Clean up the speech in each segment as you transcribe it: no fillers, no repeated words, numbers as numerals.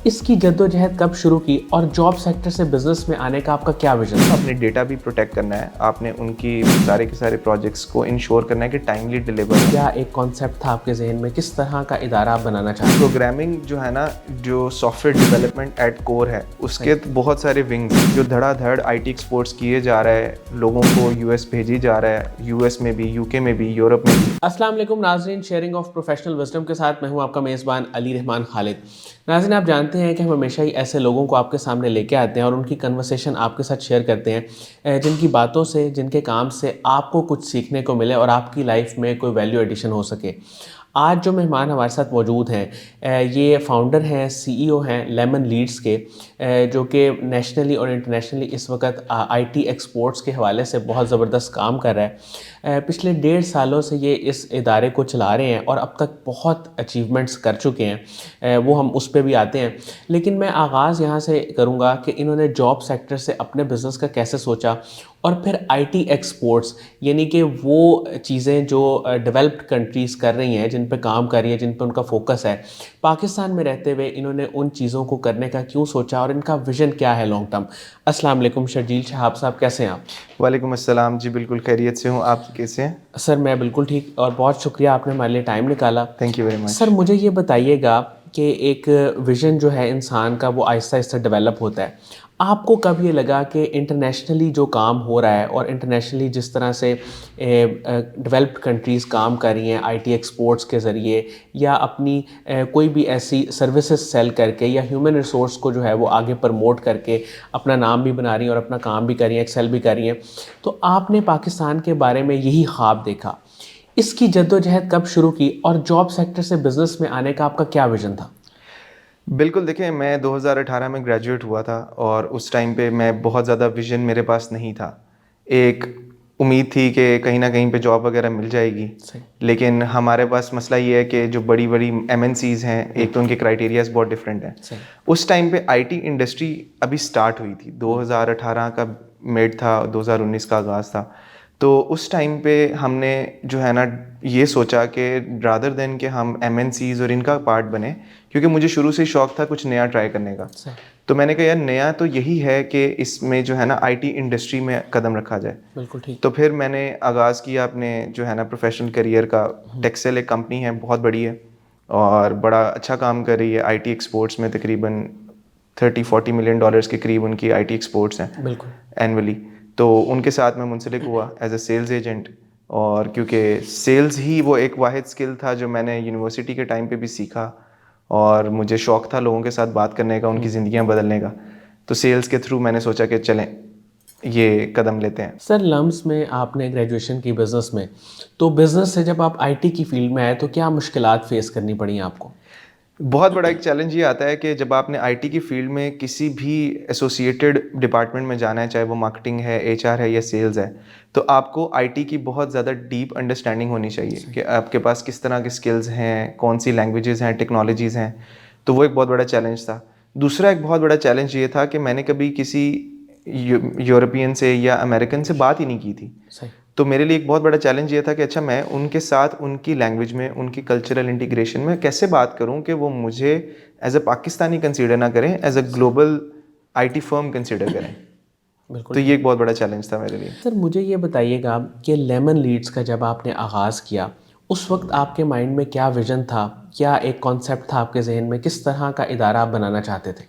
इसकी जद्दोजहद कब शुरू की और जॉब सेक्टर से बिजनेस में आने का आपका क्या विजन था? अपने डेटा भी प्रोटेक्ट करना है, आपने उनकी सारे के सारे प्रोजेक्ट्स को इंश्योर करना है कि टाइमली डिलीवर हो। क्या एक कॉन्सेप्ट था आपके जहन में, किस तरह का इदारा आप बनाना चाहते हैं? प्रोग्रामिंग जो है ना, जो सॉफ्टवेयर डेवलपमेंट एट कोर है, उसके बहुत सारे विंग्स जो धड़ाधड़ आईटी एक्सपोर्ट्स किए जा रहे हैं, लोगों को यूएस भेजी जा रहा है, यूएस में भी, यूके में भी, यूरोप में भी। अस्सलाम वालेकुम नाज़रीन, शेयरिंग ऑफ प्रोफेशनल विजडम के साथ मैं हूं आपका मेज़बान अली रहमान खालिद। नाज़रीन, आप जानते हैं कि हम हमेशा ही ऐसे लोगों को आपके सामने लेके आते हैं और उनकी कन्वर्सेशन आपके साथ शेयर करते हैं जिनकी बातों से, जिनके काम से आपको कुछ सीखने को मिले और आपकी लाइफ में कोई वैल्यू एडिशन हो सके। आज जो मेहमान हमारे साथ मौजूद हैं, ये फाउंडर हैं, सीईओ हैं लेमन लीड्स के, जो कि नेशनली और इंटरनेशनली इस वक्त आईटी एक्सपोर्ट्स के हवाले से बहुत ज़बरदस्त काम कर रहा है। पिछले 1.5 सालों से ये इस इदारे को चला रहे हैं और अब तक बहुत अचीवमेंट्स कर चुके हैं, वो हम उस पर भी आते हैं। लेकिन मैं आगाज़ यहाँ से करूँगा कि इन्होंने जॉब सेक्टर से अपने बिज़नेस का कैसे सोचा और फिर आईटी एक्सपोर्ट्स यानी कि वो चीज़ें जो डेवलप्ड कंट्रीज़ कर रही हैं, जिन पे काम कर रही हैं, जिन पे उनका फोकस है, पाकिस्तान में रहते हुए इन्होंने उन चीज़ों को करने का क्यों सोचा और इनका विज़न क्या है लॉन्ग टर्म। अस्सलाम वालेकुम शर्जील शहाब साहब, कैसे हैं आप? वालेकुम अस्सलाम जी, बिल्कुल खैरियत से हूँ। आप कैसे हैं? सर मैं बिल्कुल ठीक और बहुत शुक्रिया आपने हमारे लिए टाइम निकाला। Thank you very much. Sir मुझे ये बताइएगा कि एक विज़न जो है इंसान का वो आहिस्ता आहिस्ता डेवलप होता है। आपको कब ये लगा कि इंटरनेशनली जो काम हो रहा है और इंटरनेशनली जिस तरह से डेवलप्ड कंट्रीज़ काम कर रही हैं आईटी एक्सपोर्ट्स के ज़रिए या अपनी कोई भी ऐसी सर्विसेज सेल करके या ह्यूमन रिसोर्स को जो है वो आगे प्रमोट करके अपना नाम भी बना रही हैं और अपना काम भी कर रही हैं, एक्सेल भी कर रही हैं, तो आपने पाकिस्तान के बारे में यही ख्वाब देखा। इसकी जद्दोजहद कब शुरू की और जॉब सेक्टर से बिज़नेस में आने का आपका क्या विज़न था? बिल्कुल, देखिए मैं 2018 में ग्रेजुएट हुआ था और उस टाइम पे मैं बहुत ज़्यादा विज़न मेरे पास नहीं था। एक उम्मीद थी कि कहीं न कहीं पे जॉब वगैरह मिल जाएगी। सही। लेकिन हमारे पास मसला ये है कि जो बड़ी-बड़ी एमएनसीज़ हैं, एक तो उनके क्राइटेरियाज़ बहुत डिफरेंट हैं। सही। उस टाइम पे आईटी इंडस्ट्री अभी स्टार्ट हुई थी, 2018 का मिड था, 2019 का आगाज़ था। तो उस टाइम पे हमने जो है ना ये सोचा कि रादर देन कि हम एमएनसीज़ और इनका पार्ट बने, क्योंकि मुझे शुरू से ही शौक था कुछ नया ट्राई करने का। सही। तो मैंने कहा यार नया तो यही है कि इसमें जो है ना आईटी इंडस्ट्री में कदम रखा जाए। बिल्कुल ठीक। तो फिर मैंने आगाज़ किया अपने जो है ना प्रोफेशनल करियर का। टेक्सेल एक कंपनी है, बहुत बड़ी है और बड़ा अच्छा काम कर रही है आईटी एक्सपोर्ट्स में। तकरीबन 30-40 मिलियन डॉलर्स के करीब उनकी आईटी एक्सपोर्ट्स हैं बिल्कुल। एनुअली। तो उनके साथ मैं मुंसलिक हुआ एज अ सेल्स एजेंट, और क्योंकि सेल्स ही वो एक वाहिद स्किल था जो मैंने यूनिवर्सिटी के टाइम पे भी सीखा और मुझे शौक़ था लोगों के साथ बात करने का, उनकी ज़िंदगियां बदलने का। तो सेल्स के थ्रू मैंने सोचा कि चलें ये कदम लेते हैं। सर लम्स में आपने ग्रेजुएशन की बिज़नेस में, तो बिज़नेस से जब आप आईटी की फील्ड में आए तो क्या मुश्किलात फेस करनी पड़ी आपको? बहुत बड़ा एक चैलेंज ये आता है कि जब आपने आईटी की फील्ड में किसी भी एसोसिएटेड डिपार्टमेंट में जाना है, चाहे वो मार्केटिंग है, एचआर है या सेल्स है, तो आपको आईटी की बहुत ज़्यादा डीप अंडरस्टैंडिंग होनी चाहिए कि आपके पास किस तरह के स्किल्स हैं, कौन सी लैंग्वेजेस हैं, टेक्नोलॉजीज़ हैं। तो वो एक बहुत बड़ा चैलेंज था। दूसरा एक बहुत बड़ा चैलेंज ये था कि मैंने कभी किसी यूरोपियन से या अमेरिकन से बात ही नहीं की थी। सही। तो मेरे लिए एक बहुत बड़ा चैलेंज ये था कि अच्छा मैं उनके साथ उनकी लैंग्वेज में, उनकी कल्चरल इंटीग्रेशन में कैसे बात करूं कि वो मुझे एज अ पाकिस्तानी कंसीडर ना करें, as a global IT firm consider करें। बिल्कुल तो ये ठीक। एक बहुत बड़ा चैलेंज था मेरे लिए। सर मुझे ये बताइएगा कि लेमन लीड्स का जब आपने आगाज़ किया, उस वक्त आपके माइंड में क्या विज़न था? क्या एक कॉन्सेप्ट था आपके ज़हन में? किस तरह का इदारा आप बनाना चाहते थे?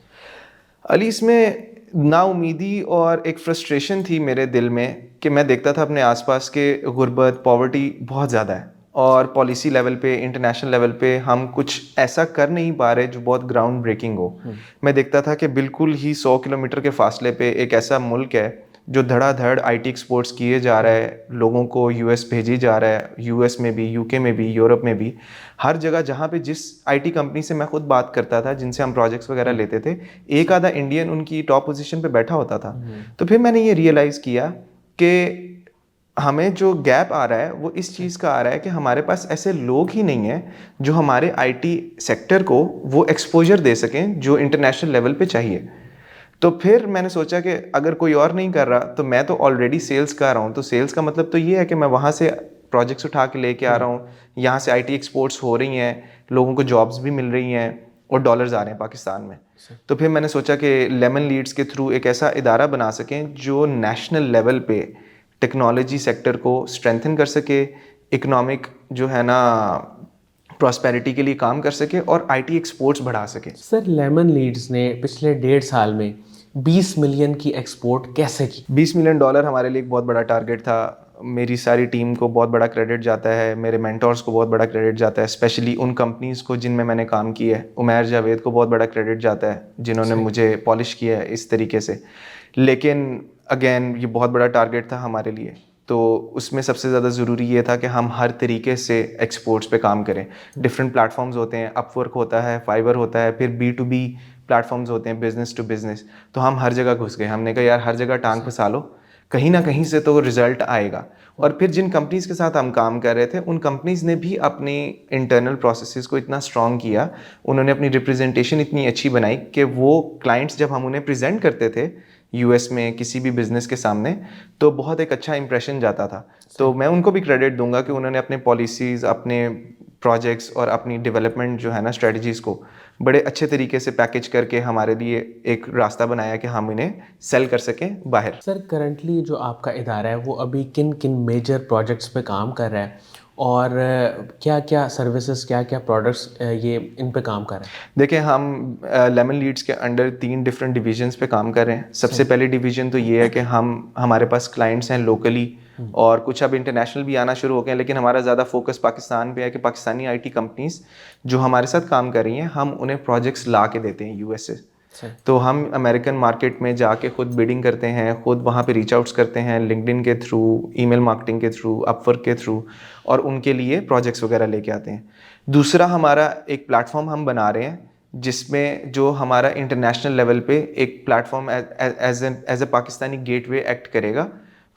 अली, इसमें नाउमीदी और एक फ्रस्ट्रेशन थी मेरे दिल में कि मैं देखता था अपने आसपास के गुर्बत, पॉवर्टी बहुत ज़्यादा है और पॉलिसी लेवल पे, इंटरनेशनल लेवल पे हम कुछ ऐसा कर नहीं पा रहे जो बहुत ग्राउंड ब्रेकिंग हो। मैं देखता था कि बिल्कुल ही 100 किलोमीटर के फासले पे एक ऐसा मुल्क है जो धड़ाधड़ आईटी एक्सपोर्ट्स किए जा रहा है, लोगों को यूएस भेजी जा रहा है, यूएस में भी, यूके में भी, यूरोप में भी, हर जगह जहाँ पे जिस आईटी कंपनी से मैं खुद बात करता था, जिनसे हम प्रोजेक्ट्स वगैरह लेते थे, एक आधा इंडियन उनकी टॉप पोजीशन पे बैठा होता था। तो फिर मैंने ये रियलाइज़ किया कि हमें जो गैप आ रहा है वो इस चीज़ का आ रहा है कि हमारे पास ऐसे लोग ही नहीं हैं जो हमारे आईटी सेक्टर को वो एक्सपोजर दे सकें जो इंटरनेशनल लेवल पे चाहिए। तो फिर मैंने सोचा कि अगर कोई और नहीं कर रहा तो मैं तो ऑलरेडी सेल्स कर रहा हूँ, तो सेल्स का मतलब तो ये है कि मैं वहाँ से प्रोजेक्ट्स उठा के लेके आ रहा हूँ, यहाँ से आईटी एक्सपोर्ट्स हो रही हैं, लोगों को जॉब्स भी मिल रही हैं, और डॉलर्स आ रहे हैं पाकिस्तान में। तो फिर मैंने सोचा कि लेमन लीड्स के थ्रू एक ऐसा इदारा बना सकें जो नेशनल लेवल पे टेक्नोलॉजी सेक्टर को स्ट्रेंथन कर सके, इकोनॉमिक जो है ना प्रॉस्पेरिटी के लिए काम कर सके और आईटी एक्सपोर्ट्स बढ़ा सके। सर लेमन लीड्स ने पिछले 1.5 साल में 20 मिलियन की एक्सपोर्ट कैसे की? $20 मिलियन हमारे लिए एक बहुत बड़ा टारगेट था। मेरी सारी टीम को बहुत बड़ा क्रेडिट जाता है, मेरे मेंटोर्स को बहुत बड़ा क्रेडिट जाता है, स्पेशली उन कंपनीज़ को जिनमें मैंने काम किया है। उमैर जावेद को बहुत बड़ा क्रेडिट जाता है जिन्होंने मुझे पॉलिश किया है इस तरीके से। लेकिन अगेन ये बहुत बड़ा टारगेट था हमारे लिए, तो उसमें सबसे ज़्यादा ज़रूरी ये था कि हम हर तरीके से एक्सपोर्ट्स पे काम करें। डिफरेंट प्लेटफॉर्म्स होते हैं, अपवर्क होता है, फाइवर होता है, फिर B2B प्लेटफॉर्म्स होते हैं, बिजनेस टू बिजनेस। तो हम हर जगह घुस गए। हमने कहा यार हर जगह टांग फंसा लो, कहीं ना कहीं से तो रिजल्ट आएगा। और फिर जिन कंपनीज़ के साथ हम काम कर रहे थे उन कंपनीज़ ने भी अपनी इंटरनल प्रोसेसेस को इतना स्ट्रॉन्ग किया, उन्होंने अपनी रिप्रेजेंटेशन इतनी अच्छी बनाई कि वो क्लाइंट्स जब हम उन्हें प्रेजेंट करते थे यूएस में किसी भी बिजनेस के सामने, तो बहुत एक अच्छा इंप्रेशन जाता था। तो मैं उनको भी क्रेडिट दूंगा कि उन्होंने अपने पॉलिसीज़, अपने प्रोजेक्ट्स और अपनी डेवलपमेंट जो है ना स्ट्रेटजीज़ को बड़े अच्छे तरीके से पैकेज करके हमारे लिए एक रास्ता बनाया कि हम इन्हें सेल कर सकें बाहर। सर करंटली जो आपका इदारा है वो अभी किन किन मेजर प्रोजेक्ट्स पे काम कर रहा है और क्या क्या सर्विसेज, क्या क्या प्रोडक्ट्स ये इन पे काम कर रहे हैं? देखिए हम लेमन लीड्स के अंडर 3 डिफरेंट डिविजन्स पे काम कर रहे हैं। सबसे पहले डिवीजन तो ये है कि हमारे पास क्लाइंट्स हैं लोकली, और कुछ अब इंटरनेशनल भी आना शुरू हो गए हैं, लेकिन हमारा ज़्यादा फोकस पाकिस्तान पे है कि पाकिस्तानी आईटी कंपनीज जो हमारे साथ काम कर रही हैं हम उन्हें प्रोजेक्ट्स ला के देते हैं यूएस से। तो हम अमेरिकन मार्केट में जाके खुद बिडिंग करते हैं, खुद वहाँ पे रीच आउट्स करते हैं लिंक्डइन के थ्रू, ईमेल मार्केटिंग के थ्रू, अपवर्क के थ्रू, और उनके लिए प्रोजेक्ट्स वगैरह लेके आते हैं। दूसरा हमारा एक प्लेटफॉर्म हम बना रहे हैं जिसमें जो हमारा इंटरनेशनल लेवल पे एक platform as a Pakistani gateway act करेगा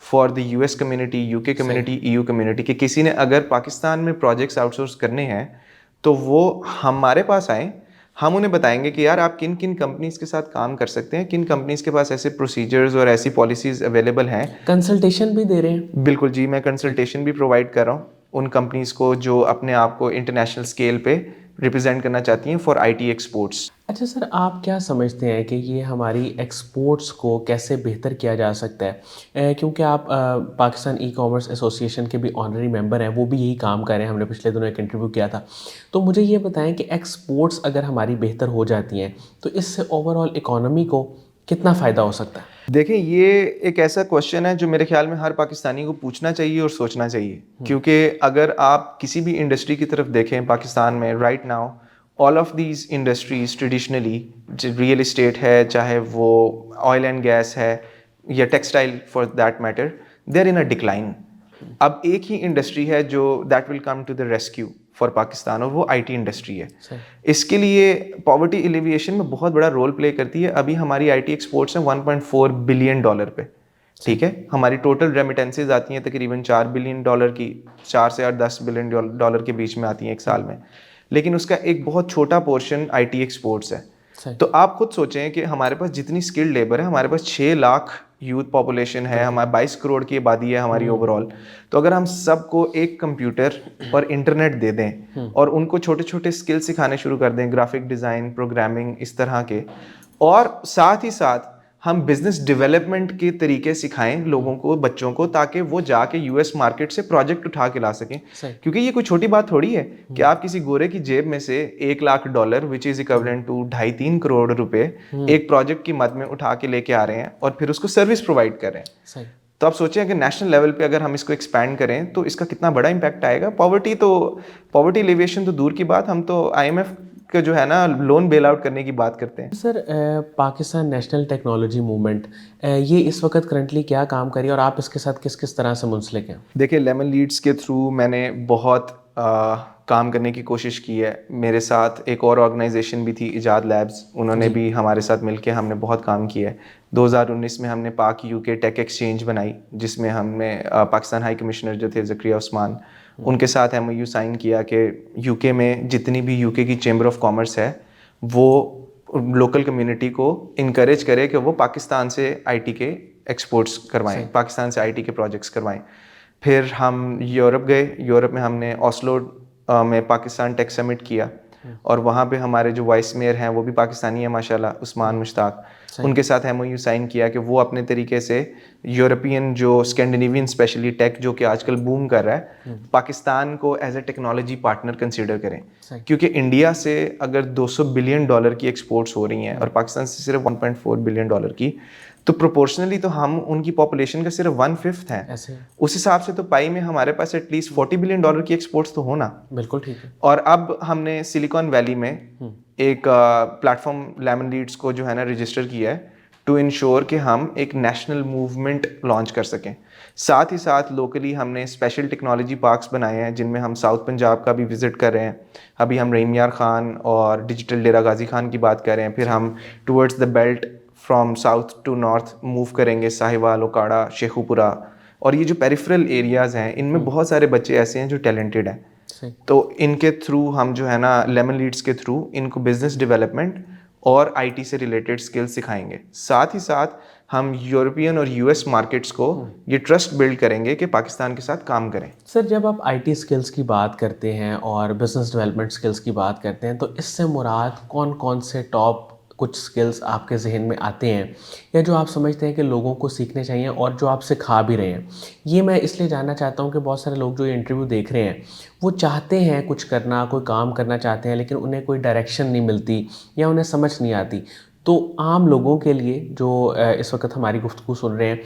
for the US community, UK community, EU community, कि किसी ने अगर पाकिस्तान में प्रोजेक्ट्स आउटसोर्स करने हैं तो वो हमारे पास आएँ, हम उन्हें बताएंगे कि यार आप किन किन कंपनीज़ के साथ काम कर सकते हैं, किन कंपनीज़ के पास ऐसे प्रोसीजर्स और ऐसी पॉलिसीज़ अवेलेबल हैं। कंसल्टेशन भी दे रहे हैं? बिल्कुल जी, मैं कंसल्टेशन भी प्रोवाइड कर रहा हूँ उन कंपनीज़ को जो अपने आप को इंटरनेशनल स्केल पे रिप्रेजेंट करना चाहती हैं फॉर आईटी एक्सपोर्ट्स। अच्छा सर, आप क्या समझते हैं कि ये हमारी एक्सपोर्ट्स को कैसे बेहतर किया जा सकता है? क्योंकि आप पाकिस्तान ई कॉमर्स एसोसिएशन के भी ऑनरी मेंबर हैं, वो भी यही काम कर रहे हैं, हमने पिछले दिनों एक इंटरव्यू किया था। तो मुझे ये बताएं कि एक्सपोर्ट्स अगर हमारी बेहतर हो जाती हैं तो इससे ओवरऑल इकोनॉमी को कितना फ़ायदा हो सकता है? देखिए ये एक ऐसा क्वेश्चन है जो मेरे ख्याल में हर पाकिस्तानी को पूछना चाहिए और सोचना चाहिए, क्योंकि अगर आप किसी भी इंडस्ट्री की तरफ देखें पाकिस्तान में right now, all of these industries traditionally, real estate है, चाहे वो ऑयल एंड गैस है या textile for that matter, they are in a decline. अब एक ही इंडस्ट्री है जो that will come to the rescue for Pakistan, और वो आईटी इंडस्ट्री है। इसके लिए पॉवर्टी एलिविएशन में बहुत बड़ा रोल प्ले करती है। अभी हमारी आईटी एक्सपोर्ट्स हैं $1.4 बिलियन पे, ठीक है। हमारी टोटल रेमिटेंसेज आती हैं तकरीबन $4 बिलियन की, 4 से 10 बिलियन डॉलर के बीच में आती हैं एक साल में, लेकिन उसका एक बहुत छोटा पोर्शन आईटी एक्सपोर्ट्स है। तो आप खुद सोचें कि हमारे पास जितनी स्किल्ड लेबर है, हमारे पास 6 लाख यूथ पॉपुलेशन है, हमारे 22 करोड़ की आबादी है हमारी ओवरऑल। तो अगर हम सबको एक कंप्यूटर और इंटरनेट दे दें और उनको छोटे छोटे स्किल सिखाने शुरू कर दें, ग्राफिक डिज़ाइन, प्रोग्रामिंग, इस तरह के, और साथ ही साथ हम बिजनेस डेवलपमेंट के तरीके सिखाएं लोगों को, बच्चों को, ताकि वो जाके यूएस मार्केट से प्रोजेक्ट उठा के ला सकें। क्योंकि ये कोई छोटी बात थोड़ी है कि आप किसी गोरे की जेब में से $1 lakh which is equivalent to 2.5-3 crore रुपए एक प्रोजेक्ट की मद में उठा के लेके आ रहे हैं और फिर उसको सर्विस प्रोवाइड कर रहे हैं। तो आप सोचें कि नेशनल लेवल पे अगर हम इसको एक्सपैंड करें तो इसका कितना बड़ा इम्पैक्ट आएगा। पॉवर्टी एलिवेशन तो दूर की बात, हम तो आईएमएफ का जो है ना लोन बेल आउट करने की बात करते हैं। Sir Pakistan national technology movement ये इस वक्त करंटली क्या काम करी और आप इसके साथ किस किस तरह से मुंसलिक हैं? देखिए लेमन लीड्स के थ्रू मैंने बहुत काम करने की कोशिश की है। मेरे साथ एक और ऑर्गेनाइजेशन भी थी, इजाद लैब्स, उन्होंने भी हमारे साथ मिलके हमने बहुत काम किया है। 2019 में हमने पाक यूके टेक एक्सचेंज बनाई, जिसमें हमने पाकिस्तान हाई कमिश्नर जो थे ज़करिया उस्मान, उनके साथ एमओयू साइन किया कि यूके में जितनी भी यूके की चेंबर ऑफ कॉमर्स है वो लोकल कम्युनिटी को इनकरेज करे कि वो पाकिस्तान से आईटी के एक्सपोर्ट्स करवाएं, पाकिस्तान से आईटी के प्रोजेक्ट्स करवाएं। फिर हम यूरोप गए, यूरोप में हमने ऑस्लो में पाकिस्तान टेक समिट किया, और वहाँ पे हमारे जो वाइस मेयर हैं वो भी पाकिस्तानी है माशाल्लाह, उस्मान मुश्ताक। उनके साथ MOU साइन किया कि वो अपने तरीके से यूरोपियन जो स्कैंडिनेवियन स्पेशली टेक जो कि आजकल बूम कर रहा है, पाकिस्तान को as a technology partner consider करें। क्योंकि इंडिया से अगर $200 बिलियन की एक्सपोर्ट्स हो रही हैं और पाकिस्तान से सिर्फ $1.4 बिलियन की, तो प्रोपोर्शनली तो हम उनकी पॉपुलेशन का सिर्फ 1/5 हैं। उस हिसाब से तो पाई में हमारे पास एटलीस्ट $40 बिलियन की एक्सपोर्ट्स तो होना। बिल्कुल ठीक है। और अब हमने सिलिकॉन वैली में एक प्लेटफॉर्म लेमन लीड्स को जो है ना रजिस्टर किया है टू इंश्योर कि हम एक नेशनल मूवमेंट लॉन्च कर सकें। साथ ही साथ लोकली हमने स्पेशल टेक्नोलॉजी पार्क्स बनाए हैं जिनमें हम साउथ पंजाब का भी विज़िट कर रहे हैं। अभी हम रहीम यार खान और डिजिटल डेरा गाजी खान की बात कर रहे हैं, फिर हम towards the belt from south to north move करेंगे, साहिवाल, ओकाड़ा, शेखुपुरा। और ये जो पेरिफेरल एरियाज़ हैं इनमें बहुत सारे बच्चे ऐसे हैं जो टैलेंटेड हैं। तो इनके थ्रू हम जो है ना लेमन लीड्स के थ्रू इनको बिजनेस डेवलपमेंट और IT से रिलेटेड स्किल्स सिखाएंगे। साथ ही साथ हम यूरोपियन और US मार्केट्स को ये ट्रस्ट बिल्ड करेंगे कि पाकिस्तान के साथ काम करें। सर, जब आप IT स्किल्स की बात करते हैं और बिजनेस डेवलपमेंट स्किल्स की बात करते हैं, तो इससे मुराद कौन कौन से टॉप कुछ स्किल्स आपके जहन में आते हैं या जो आप समझते हैं कि लोगों को सीखने चाहिए और जो आप सिखा भी रहे हैं? ये मैं इसलिए जानना चाहता हूँ कि बहुत सारे लोग जो ये इंटरव्यू देख रहे हैं वो चाहते हैं कुछ करना, कोई काम करना चाहते हैं, लेकिन उन्हें कोई डायरेक्शन नहीं मिलती या उन्हें समझ नहीं आती। तो आम लोगों के लिए जो इस वक्त हमारी गुफ्तगू सुन रहे हैं,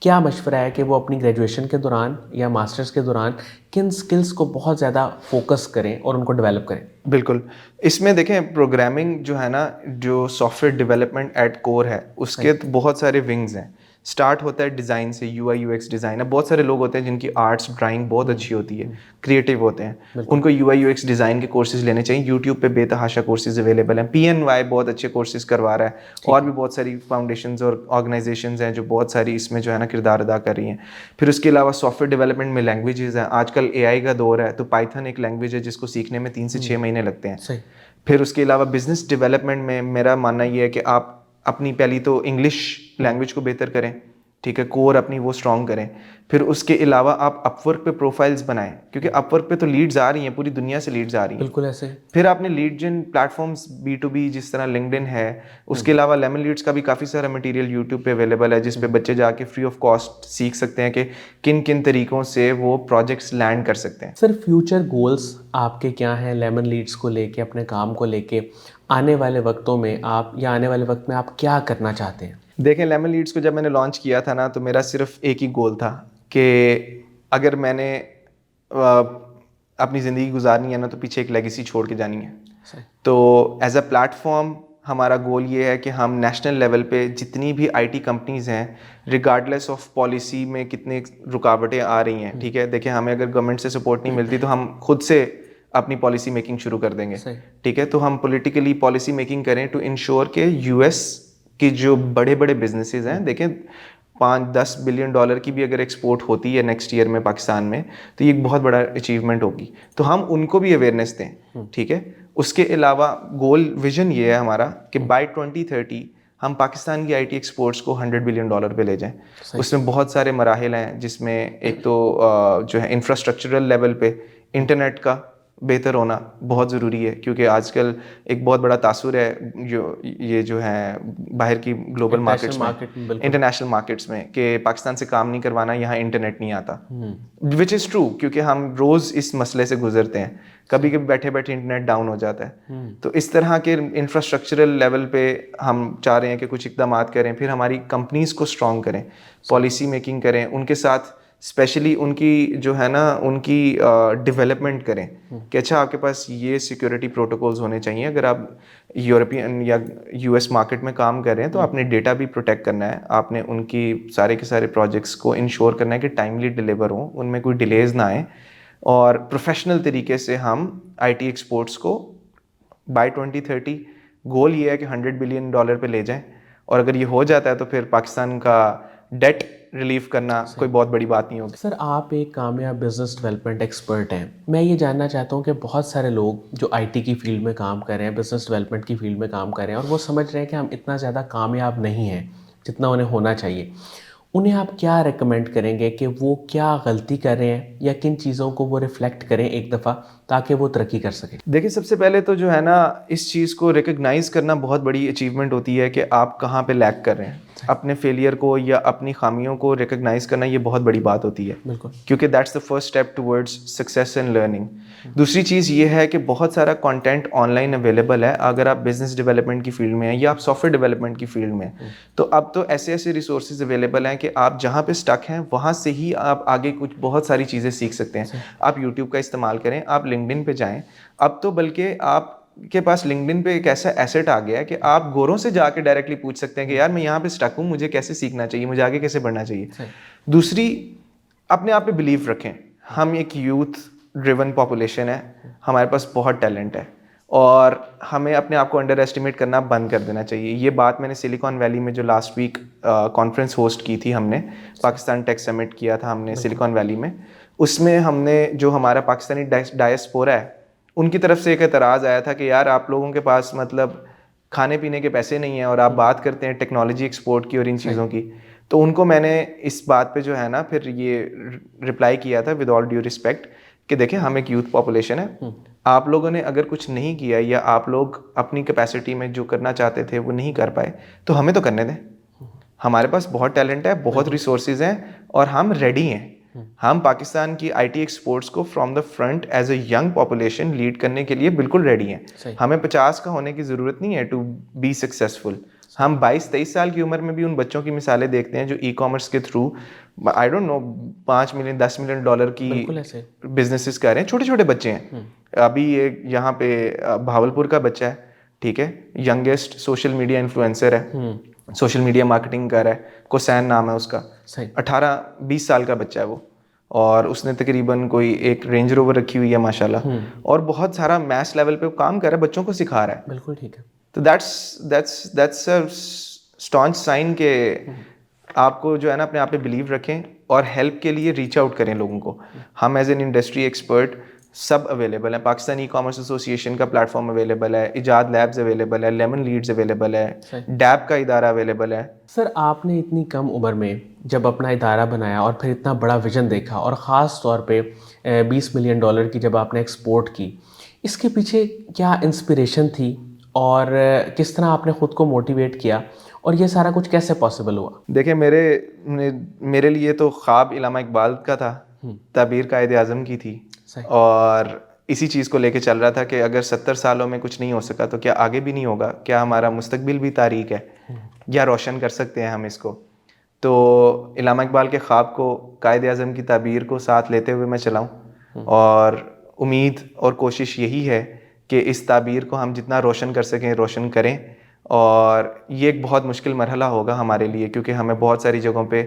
क्या मशवरा है कि वो अपनी ग्रेजुएशन के दौरान या मास्टर्स के दौरान किन स्किल्स को बहुत ज़्यादा फोकस करें और उनको डेवलप करें? बिल्कुल, इसमें देखें प्रोग्रामिंग जो है ना, जो सॉफ्टवेयर डेवलपमेंट एट कोर है उसके तो बहुत सारे विंग्स हैं। स्टार्ट होता है डिज़ाइन से, UI UX डिज़ाइन है। बहुत सारे लोग होते हैं जिनकी आर्ट्स ड्राइंग बहुत अच्छी होती है, क्रिएटिव होते हैं, उनको UI UX डिज़ाइन के कोर्सेज लेने चाहिए। यूट्यूब पे बेतहाशा कोर्सेज अवेलेबल हैं। PNY बहुत अच्छे कोर्सेज करवा रहा है और भी बहुत सारी फाउंडेशंस और ऑर्गेनाइजेशंस हैं जो बहुत सारी इसमें जो है ना किरदार अदा कर रही हैं। फिर उसके अलावा सॉफ्टवेयर डेवलपमेंट में लैंग्वेजेस हैं। आजकल AI का दौर है, तो पाइथन एक लैंग्वेज है जिसको सीखने में 3 से 6 महीने लगते हैं। फिर उसके अलावा बिजनेस डेवलपमेंट में मेरा मानना ये है कि आप अपनी पहली तो इंग्लिश लैंग्वेज को बेहतर करें, ठीक है, कोर अपनी वो स्ट्रॉन्ग करें। फिर उसके अलावा आप अपवर्क पे प्रोफाइल्स बनाएं, क्योंकि अपवर्क पे तो लीड्स आ रही हैं, पूरी दुनिया से लीड्स आ रही हैं। बिल्कुल ऐसे। फिर आपने लीड जिन प्लेटफॉर्म्स B2B जिस तरह लिंक्डइन है, उसके अलावा लेमन लीड्स का भी काफ़ी सारा मटेरियल यूट्यूब पे अवेलेबल है जिस पे बच्चे जाके फ्री ऑफ कॉस्ट सीख सकते हैं कि किन किन तरीक़ों से वो प्रोजेक्ट्स लैंड कर सकते हैं। सर, फ्यूचर गोल्स आपके क्या हैं लेमन लीड्स को लेके, अपने काम को लेके? आने वाले वक्तों में आप या आने वाले वक्त में आप क्या करना चाहते हैं? देखें, लेमन लीड्स को जब मैंने लॉन्च किया था ना, तो मेरा सिर्फ एक ही गोल था कि अगर मैंने अपनी ज़िंदगी गुजारनी है ना, तो पीछे एक लेगेसी छोड़ के जानी है। तो एज अ प्लेटफॉर्म हमारा गोल ये है कि हम नेशनल लेवल पे जितनी भी IT कंपनीज़ हैं, रिगार्डलेस ऑफ पॉलिसी में कितने रुकावटें आ रही हैं, ठीक है, देखिए हमें अगर गवर्नमेंट से सपोर्ट नहीं मिलती तो हम खुद से अपनी पॉलिसी मेकिंग शुरू कर देंगे, ठीक है। तो हम पॉलिटिकली पॉलिसी मेकिंग करें टू इंश्योर के US कि जो बड़े बड़े बिजनेसेस हैं, देखें 5-10 बिलियन डॉलर की भी अगर एक्सपोर्ट होती है नेक्स्ट ईयर में पाकिस्तान में, तो ये एक बहुत बड़ा अचीवमेंट होगी। तो हम उनको भी अवेयरनेस दें, ठीक है। उसके अलावा गोल विजन ये है हमारा कि बाय 2030 हम पाकिस्तान की IT एक्सपोर्ट्स को $100 बिलियन पे ले जाएं। उसमें बहुत सारे मराहिल हैं, जिसमें एक तो जो है इंफ्रास्ट्रक्चरल लेवल पे इंटरनेट का बेहतर होना बहुत ज़रूरी है, क्योंकि आजकल एक बहुत बड़ा तासुर है ये जो है बाहर की ग्लोबल मार्केट्स में, इंटरनेशनल मार्केट्स में, कि पाकिस्तान से काम नहीं करवाना, यहाँ इंटरनेट नहीं आता, विच इज़ ट्रू, क्योंकि हम रोज़ इस मसले से गुजरते हैं। कभी कभी बैठे बैठे इंटरनेट डाउन हो जाता है। तो इस तरह के इंफ्रास्ट्रक्चरल लेवल पे हम चाह रहे हैं कि कुछ इकदाम करें। फिर हमारी कंपनीज़ को स्ट्रॉन्ग करें, पॉलिसी मेकिंग करें, उनके साथ स्पेशली उनकी जो है ना उनकी डेवलपमेंट करें कि अच्छा आपके पास ये सिक्योरिटी प्रोटोकॉल्स होने चाहिए। अगर आप यूरोपियन या US मार्केट में काम कर रहे हैं तो आपने डेटा भी प्रोटेक्ट करना है, आपने उनकी सारे के सारे प्रोजेक्ट्स को इंश्योर करना है कि टाइमली डिलीवर हों, उनमें कोई डिलेज ना आए, और प्रोफेशनल तरीके से हम IT एक्सपोर्ट्स को बाय 2030 गोल ये है कि $100 बिलियन पे ले जाएं। और अगर ये हो जाता है तो फिर पाकिस्तान का डेट रिलीफ करना कोई बहुत बड़ी बात नहीं होगी। सर, आप एक कामयाब बिजनेस डेवलपमेंट एक्सपर्ट हैं। मैं ये जानना चाहता हूँ कि बहुत सारे लोग जो IT की फील्ड में काम कर रहे हैं, बिजनेस डेवलपमेंट की फील्ड में काम कर रहे हैं, और वो समझ रहे हैं कि हम इतना ज़्यादा कामयाब नहीं हैं जितना उन्हें होना चाहिए। उन्हें आप क्या रेकमेंड करेंगे कि वो क्या गलती कर रहे हैं या किन चीज़ों को वो रिफ्लेक्ट करें एक दफ़ा ताकि वो तरक्की कर सकें? देखिए, सबसे पहले तो जो है ना, इस चीज़ को रिकग्नाइज़ करना बहुत बड़ी अचीवमेंट होती है कि आप कहाँ पे लैग कर रहे हैं। अपने फेलियर को या अपनी खामियों को रिकग्नाइज़ करना ये बहुत बड़ी बात होती है, बिल्कुल। क्योंकि that's the first step towards success and learning. दूसरी चीज़ ये है कि बहुत सारा कंटेंट ऑनलाइन अवेलेबल है। अगर आप बिजनेस डेवलपमेंट की फील्ड में हैं या आप सॉफ्टवेयर डेवलपमेंट की फील्ड में हैं, तो अब तो ऐसे ऐसे रिसोर्सेज अवेलेबल हैं कि आप जहाँ पे स्टक हैं वहाँ से ही आप आगे कुछ बहुत सारी चीज़ें सीख सकते हैं। आप यूट्यूब का इस्तेमाल करें, आप लिंक्डइन पे जाएं। अब तो बल्कि आप के पास लिंक्डइन पे एक ऐसा एसेट आ गया है कि आप गोरों से जाके डायरेक्टली पूछ सकते हैं कि यार मैं यहाँ पे स्टक हूँ, मुझे कैसे सीखना चाहिए, मुझे आगे कैसे बढ़ना चाहिए। दूसरी, अपने आप पे बिलीव रखें। हम एक यूथ ड्रिवन पॉपुलेशन है, हमारे पास बहुत टैलेंट है और हमें अपने आप को अंडर एस्टिमेट करना बंद कर देना चाहिए। ये बात मैंने सिलिकॉन वैली में जो लास्ट वीक कॉन्फ्रेंस होस्ट की थी, हमने पाकिस्तान टेक समिट किया था हमने सिलिकॉन वैली में। उसमें हमने जो हमारा पाकिस्तानी डायस्पोरा है उनकी तरफ से एक एतराज़ आया था कि यार आप लोगों के पास मतलब खाने पीने के पैसे नहीं हैं और आप बात करते हैं टेक्नोलॉजी एक्सपोर्ट की और इन चीज़ों की। तो उनको मैंने इस बात पे जो है ना फिर ये रिप्लाई किया था विद ऑल ड्यू रिस्पेक्ट कि देखिए, हम एक यूथ पॉपुलेशन है। आप लोगों ने अगर कुछ नहीं किया या आप लोग अपनी कैपेसिटी में जो करना चाहते थे वो नहीं कर पाए, तो हमें तो करने दें। हमारे पास बहुत टैलेंट है, बहुत रिसोर्सेज हैं और हम रेडी हैं। हम पाकिस्तान की आईटी एक्सपोर्ट्स को from the front as a young population lead करने के लिए बिल्कुल रेडी हैं। हमें 50 का होने की ज़रूरत नहीं है टू बी सक्सेसफुल। हम 22-23 साल की उम्र में भी उन बच्चों की मिसालें देखते हैं जो ई कॉमर्स के through I don't know 5 million 10 million dollar की बिजनेसेस कर रहे हैं। छोटे छोटे बच्चे हैं। अभी एक यहाँ पे भावलपुर का बच्चा है, ठीक है, यंगेस्ट सोशल मीडिया इन्फ्लुएंसर है, सोशल मीडिया मार्केटिंग कर रहा है, कोसैन नाम है उसका। 18-20 साल का बच्चा है वो, और उसने तकरीबन कोई एक रेंज रोवर रखी हुई है माशाल्लाह, और बहुत सारा मैस लेवल पे काम कर रहा है, बच्चों को सिखा रहा है। बिल्कुल ठीक है। तो दैट्स अ स्टॉन्च साइन के आपको जो है ना अपने आप पे बिलीव रखें और हेल्प के लिए रीच आउट करें लोगों को। हम एज एन इंडस्ट्री एक्सपर्ट सब अवेलेबल है। पाकिस्तान ई कॉमर्स एसोसिएशन का प्लेटफॉर्म अवेलेबल है, इजाद लैब्स अवेलेबल है, लेमन लीड्स अवेलेबल है, डैब का इदारा अवेलेबल है। सर, आपने इतनी कम उम्र में जब अपना इदारा बनाया और फिर इतना बड़ा विजन देखा और ख़ास तौर पे 20 मिलियन डॉलर की जब आपने एक्सपोर्ट की, इसके पीछे क्या इंस्पिरेशन थी और किस तरह आपने ख़ुद को मोटिवेट किया और ये सारा कुछ कैसे पॉसिबल हुआ? देखिए, मेरे लिए तो ख्वाब इल्लामा इकबाल का था, ताबीर कायद आज़म की थी, और इसी चीज़ को लेके चल रहा था कि अगर 70 सालों में कुछ नहीं हो सका तो क्या आगे भी नहीं होगा? क्या हमारा मुस्तकबिल भी तारीक है या रोशन कर सकते हैं हम इसको? तो इल्लामा इकबाल के ख्वाब को, कायद आज़म की ताबीर को साथ लेते हुए मैं चलाऊँ, और उम्मीद और कोशिश यही है कि इस ताबीर को हम जितना रोशन कर सकें रोशन करें। और ये एक बहुत मुश्किल मरहला होगा हमारे लिए, क्योंकि हमें बहुत सारी जगहों पे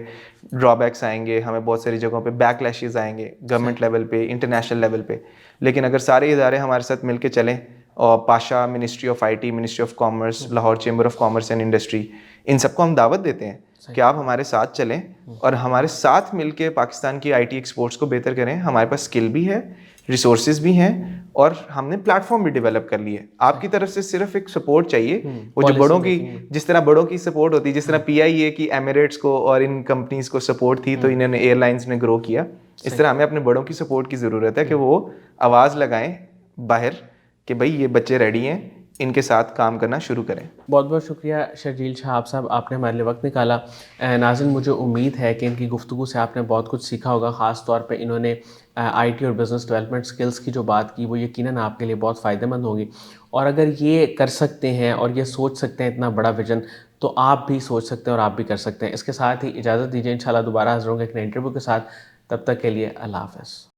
ड्रॉबैक्स आएंगे, हमें बहुत सारी जगहों पे बैकलैशेस आएंगे, गवर्नमेंट लेवल पे, इंटरनेशनल लेवल पे। लेकिन अगर सारे इदारे हमारे साथ मिल के चलें, और Pasha, ministry of IT, ministry of commerce, Lahore chamber of commerce and industry, इन सबको हम दावत देते हैं कि आप हमारे साथ चलें और हमारे साथ मिल के पाकिस्तान की आईटी एक्सपोर्ट्स को बेहतर करें। हमारे पास स्किल भी है, रिसोर्सेज भी हैं, और हमने प्लेटफॉर्म भी डेवलप कर लिए। आपकी तरफ से सिर्फ एक सपोर्ट चाहिए, वो जो बड़ों की, जिस तरह बड़ों की सपोर्ट होती है, जिस तरह पीआईए की एमिरेट्स को और इन कंपनीज को सपोर्ट थी तो इन्होंने एयरलाइंस ने ग्रो किया, इस तरह हमें अपने बड़ों की सपोर्ट की ज़रूरत है कि वो आवाज़ लगाएं बाहर कि भाई ये बच्चे रेडी हैं, इनके साथ काम करना शुरू करें। बहुत बहुत शुक्रिया शर्जील शाह साहब, आपने हमारे लिए वक्त निकाला। नाज़रीन, मुझे उम्मीद है कि इनकी गुफ्तगू से आपने बहुत कुछ सीखा होगा। ख़ास तौर पे इन्होंने आईटी और बिज़नेस डेवलपमेंट स्किल्स की जो बात की वो यकीनन आपके लिए बहुत फ़ायदेमंद होगी, और अगर ये कर सकते हैं और ये सोच सकते हैं इतना बड़ा विजन, तो आप भी सोच सकते हैं और आप भी कर सकते हैं। इसके साथ ही इजाज़त दीजिए, इंशाल्लाह दोबारा हाज़िर होंगे एक नए इंटरव्यू के साथ। तब तक के लिए अल्लाह हाफ़िज़।